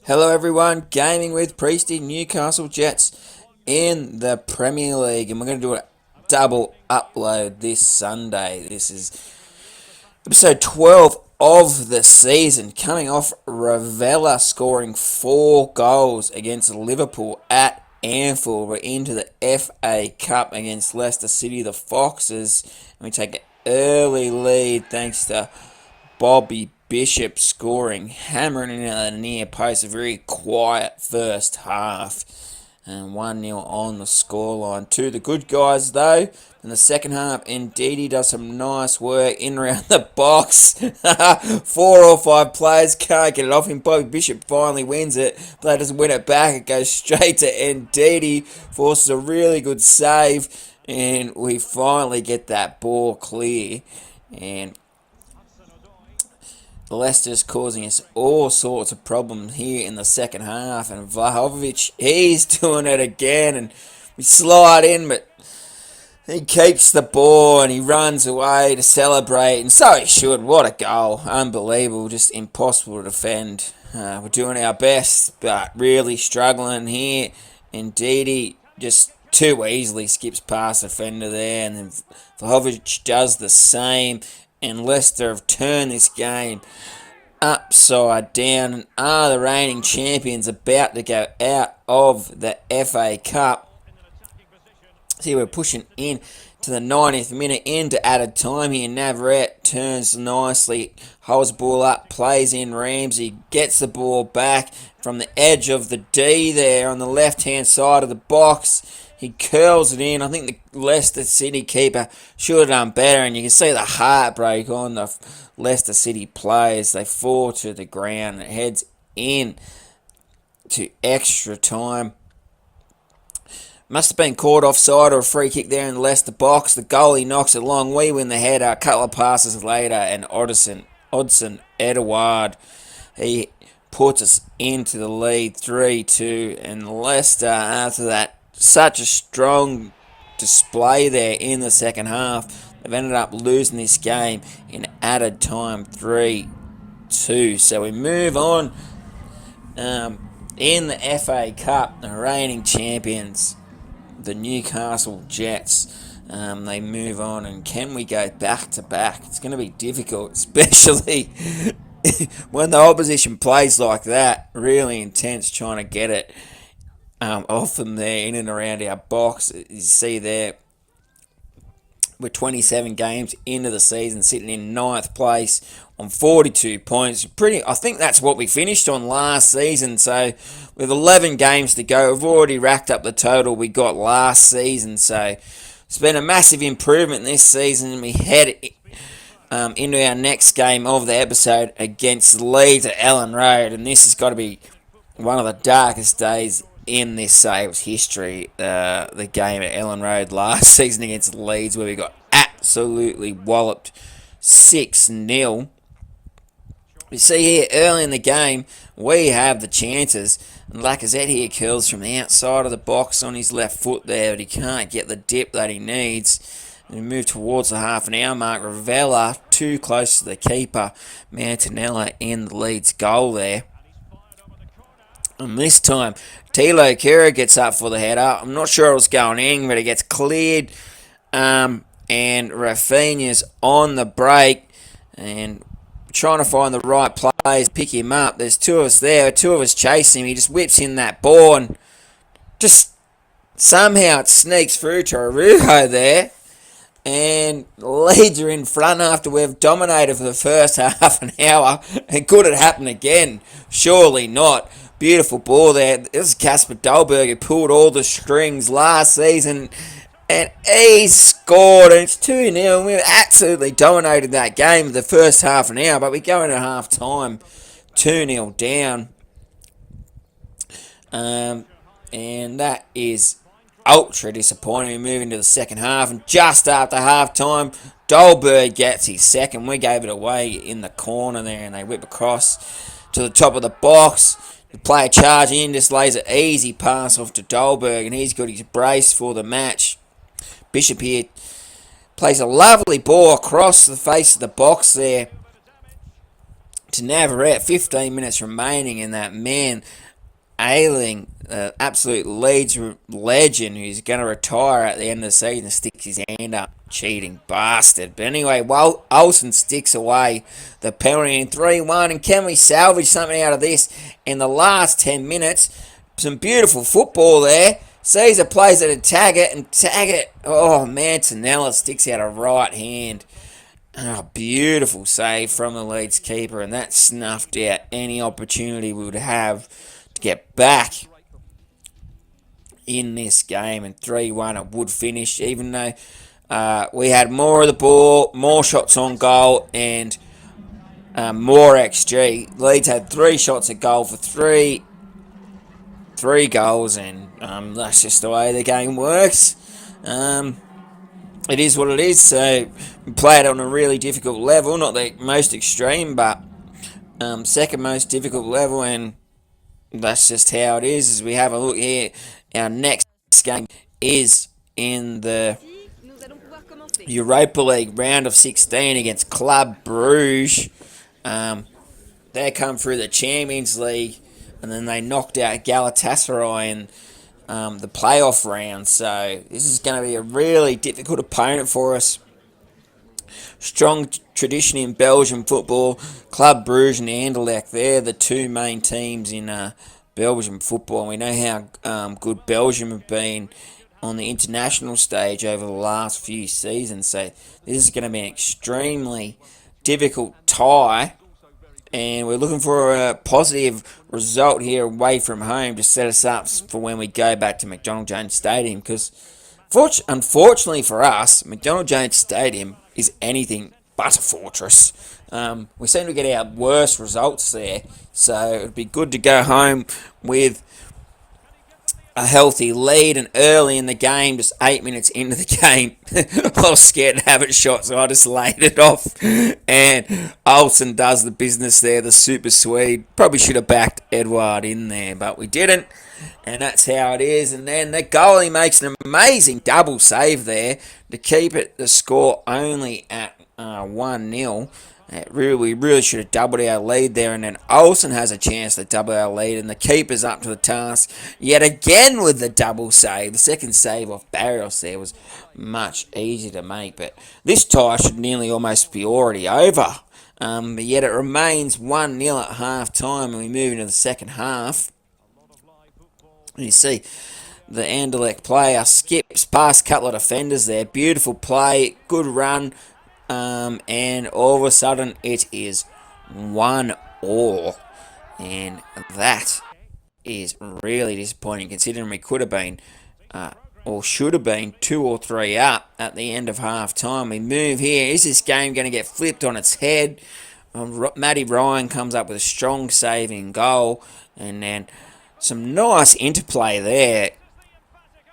Hello everyone, gaming with Priesty, Newcastle Jets in the Premier League, and we're going to do a double upload this Sunday. This is episode 12 of the season, coming off Ravella scoring 4 goals against Liverpool at Anfield. We're into the FA Cup against Leicester City, the Foxes, and we take an early lead thanks to Bobby Bishop scoring, hammering in at the near post. A very quiet first half. And 1-0 on the scoreline. To the good guys, though. In the second half, Ndidi does some nice work in around the box. 4 or 5 players can't get it off him. Bobby Bishop finally wins it. Player doesn't win it back. It goes straight to Ndidi. Forces a really good save. And we finally get that ball clear. And Leicester's causing us all sorts of problems here in the second half, and Vlahovic, he's doing it again, and we slide in, but he keeps the ball and he runs away to celebrate, and so he should. What a goal. Unbelievable, just impossible to defend. We're doing our best, but really struggling here. Indeed, just too easily skips past the defender there, and then Vlahovic does the same. And Leicester have turned this game upside down and are the reigning champions, about to go out of the FA Cup. See, we're pushing in to the 90th minute into added time here. Navarrete turns nicely, holds the ball up, plays in Ramsey, gets the ball back from the edge of the D there on the left-hand side of the box. He curls it in. I think the Leicester City keeper should have done better, and you can see the heartbreak on the Leicester City players. They fall to the ground. It heads in to extra time. Must have been caught offside or a free kick there in the Leicester box. The goalie knocks it long. We win the header. A couple of passes later, and Odsonne Edouard, he puts us into the lead 3-2. And Leicester, after that, such a strong display there in the second half, they've ended up losing this game in added time 3-2. So we move on in the FA Cup, the reigning champions, the Newcastle Jets. They move on, and can we go back to back? It's going to be difficult, especially when the opposition plays like that. Really intense trying to get it off them there in and around our box. You see there, we're 27 games into the season, sitting in 9th place on 42 points. I think that's what we finished on last season. So with 11 games to go, we've already racked up the total we got last season. So it's been a massive improvement this season, and we head into our next game of the episode against Leeds at Ellen Road, and this has got to be one of the darkest days in this Saves history. The game at Ellen Road last season against Leeds, where we got absolutely walloped 6-0. You see here early in the game, we have the chances, and Lacazette here kills from the outside of the box on his left foot there, but he can't get the dip that he needs. And we move towards the half an hour mark. Ravella too close to the keeper. Mantinella in the Leeds goal there. And this time, Tilo Kira gets up for the header. I'm not sure it was going in, but it gets cleared. And Rafinha's on the break and trying to find the right players to pick him up. There's 2 of us there. 2 of us chasing him. He just whips in that ball, and just somehow it sneaks through to Arujo there. And Leeds are in front after we've dominated for the first half an hour. And could it happen again? Surely not. Beautiful ball there. This is Casper Dolberg who pulled all the strings last season, and he scored, and it's 2-0. We absolutely dominated that game the first half an hour, but we go into half time 2-0 down. And that is ultra disappointing. We move into the second half, and just after half time, Dolberg gets his second. We gave it away in the corner there, and they whip across to the top of the box. The player charging in just lays an easy pass off to Dolberg, and he's got his brace for the match. Bishop here plays a lovely ball across the face of the box there to Navarrete, 15 minutes remaining, and that man, Ailing, absolute Leeds legend who's going to retire at the end of the season, sticks his hand up. Cheating bastard. But anyway, well, Olsen sticks away the penalty in 3-1. And can we salvage something out of this in the last 10 minutes? Some beautiful football there. Caesar plays it to Taggart, and Taggart, oh, Mantonella sticks out a right hand. Oh, beautiful save from the Leeds keeper, and that snuffed out any opportunity we would have to get back in this game. And 3-1 it would finish, even though we had more of the ball, more shots on goal, and more XG. Leeds had 3 shots at goal for three goals, and that's just the way the game works. It is what it is. So we played on a really difficult level, not the most extreme, but second most difficult level, and that's just how it is. As we have a look here, our next game is in the Europa League round of 16 against Club Bruges. They come through the Champions League, and then they knocked out Galatasaray in the playoff round. So this is going to be a really difficult opponent for us. Strong tradition in Belgian football. Club Bruges and Anderlecht, they're the 2 main teams in Belgian football. And we know how good Belgium have been on the international stage over the last few seasons. So this is going to be an extremely difficult tie. And we're looking for a positive result here away from home to set us up for when we go back to McDonald Jones Stadium. Because unfortunately for us, McDonald Jones Stadium is anything but a fortress. We seem to get our worst results there. So it would be good to go home with a healthy lead, and early in the game, just 8 minutes into the game, I was scared to have it shot, so I just laid it off. And Olsen does the business there, the super Swede. Probably should have backed Edouard in there, but we didn't. And that's how it is. And then the goalie makes an amazing double save there to keep the score only at 1-0. We really should have doubled our lead there, and then Olsen has a chance to double our lead, and the keeper's up to the task yet again with the double save. The second save off Barrios there was much easier to make, but this tie should nearly almost be already over. But yet it remains 1-0 at half time, and we move into the second half. And you see the Anderlecht player skips past a couple of defenders there. Beautiful play, good run. And all of a sudden it is 1-1, and that is really disappointing considering we could have been or should have been 2 or 3 up at the end of half time. We move here. Is this game going to get flipped on its head? Matty Ryan comes up with a strong saving goal, and then some nice interplay there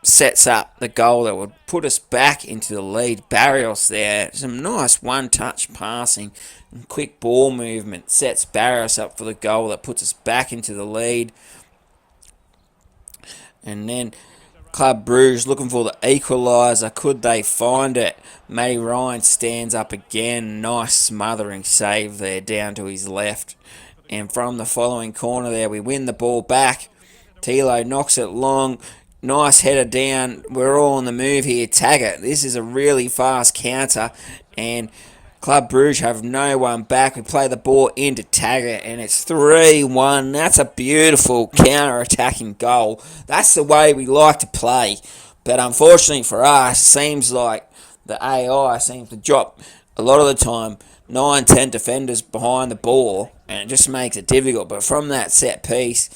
sets up the goal that would put us back into the lead. Barrios there, some nice one-touch passing and quick ball movement sets Barrios up for the goal that puts us back into the lead. And then Club Bruges looking for the equaliser. Could they find it? Matty Ryan stands up again. Nice smothering save there down to his left. And from the following corner there, we win the ball back. Tilo knocks it long. Nice header down. We're all on the move here. Taggart. This is a really fast counter, and Club Bruges have no one back. We play the ball into Taggart, and it's 3-1. That's a beautiful counter-attacking goal. That's the way we like to play. But unfortunately for us, it seems like the AI seems to drop a lot of the time 9-10 defenders behind the ball, and it just makes it difficult. But from that set piece,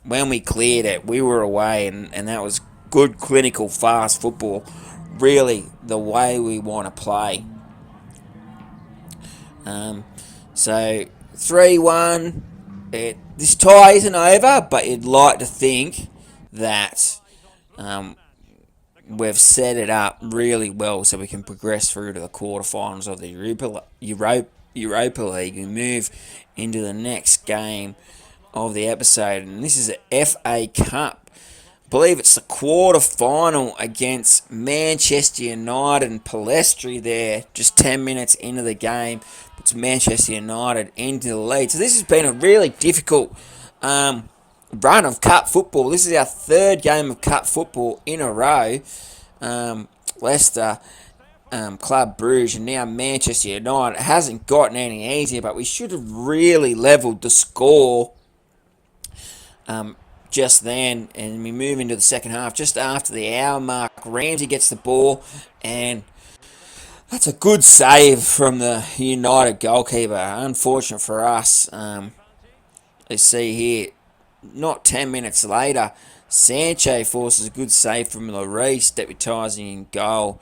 when we cleared it, we were away, and that was good, clinical, fast football. Really, the way we want to play. So 3-1. This tie isn't over, but you'd like to think that we've set it up really well so we can progress through to the quarterfinals of the Europa League. We move into the next game of the episode, and this is a FA Cup believe it's the quarter final against Manchester United and Palestri there, just 10 minutes into the game. Puts Manchester United into the lead. So this has been a really difficult run of cup football. This is our third game of cup football in a row. Leicester, Club Brugge, and now Manchester United. It hasn't gotten any easier, but we should have really levelled the score just then, and we move into the second half just after the hour mark. Ramsey gets the ball, and that's a good save from the United goalkeeper. Unfortunate for us. You see here, not 10 minutes later, Sancho forces a good save from Lloris, deputising in goal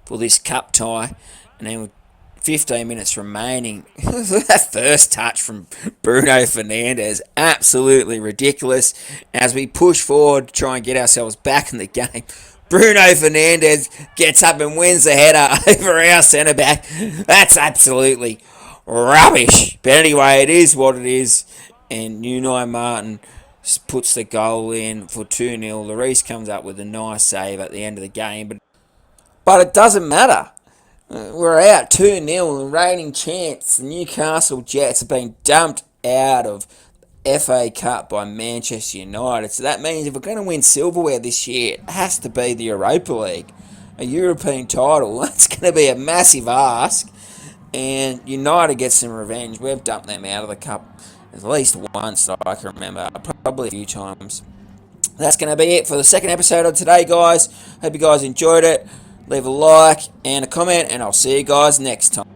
for this cup tie. And then with 15 minutes remaining, that first touch from Bruno Fernandes, absolutely ridiculous. As we push forward to try and get ourselves back in the game, Bruno Fernandes gets up and wins the header over our centre-back. That's absolutely rubbish. But anyway, it is what it is. And Unai Martin puts the goal in for 2-0. Lloris comes up with a nice save at the end of the game. But it doesn't matter. We're out 2-0, and reigning champs, the Newcastle Jets, have been dumped out of FA Cup by Manchester United. So that means if we're going to win silverware this year, it has to be the Europa League, a European title. That's going to be a massive ask, and United gets some revenge. We've dumped them out of the cup at least once, I can remember, probably a few times. That's going to be it for the second episode of today, guys. Hope you guys enjoyed it. Leave a like and a comment, and I'll see you guys next time.